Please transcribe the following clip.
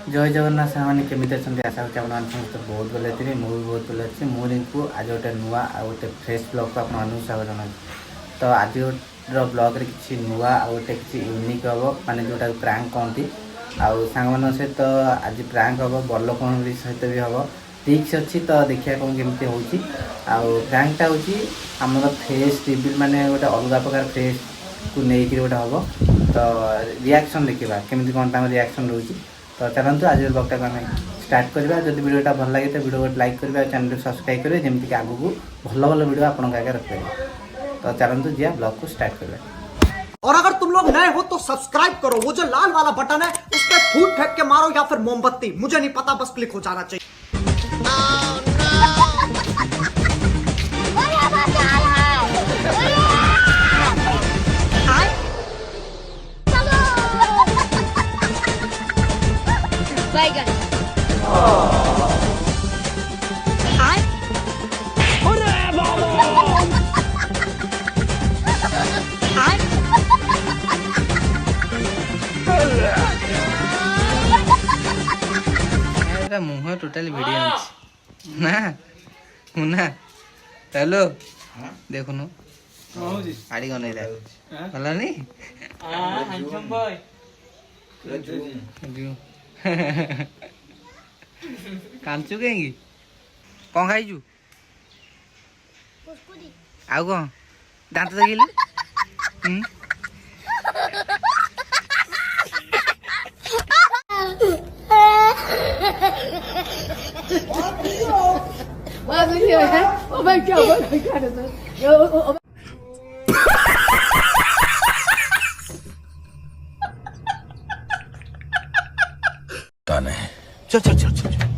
जय जगन्नाथ सामान्य केमी अच्छा आशा करते समस्त बहुत भले थे मुझे बहुत भले अच्छे मुझे आज गोटे नुआ आ गोटे फ्रेश ब्लॉग को आपको स्वागत जन तो आज ब्लॉग रे किसी नुआ आ गोटे किसी यूनिक हम माने जोटा प्रैंक कहती आउ सांग सहित आज प्रैंक हम बड़ लोक सहित भी हम रिक्स अच्छी तो देखिए कौन केमती हो प्रैंकटा हूँ आम फेस रिविल माने गोटे अलग प्रकार फेस को लेकिन गोटे हम तो रिएक्शन देखा केमती कौन रिएक्शन रोचे तो चलते आज ब्लॉगटा को आम स्टार्ट करवा जब वीडियोटा भल लगे तो वीडियो लाइक करेंगे चैनल को सब्सक्राइब करेंगे जमीक आगू भल भल वीडियो आपको आगे रखेंगे तो चलते जी ब्लॉग को स्टार्ट करें। और अगर तुम लोग नए हो तो सब्सक्राइब करो, वो जो लाल वाला बटन है उस पर फूट फेंक के मारो या फिर मोमबत्ती, मुझे नहीं पता, बस क्लिक हो जाना चाहिए। मुह टोटाली वीडियो ना मुना हेलो देखुनु आड़ी गने भला नहीं कांचु कहीं कौन खाइजु आउ कौन दांत देखिलु ताने चल चल चल चल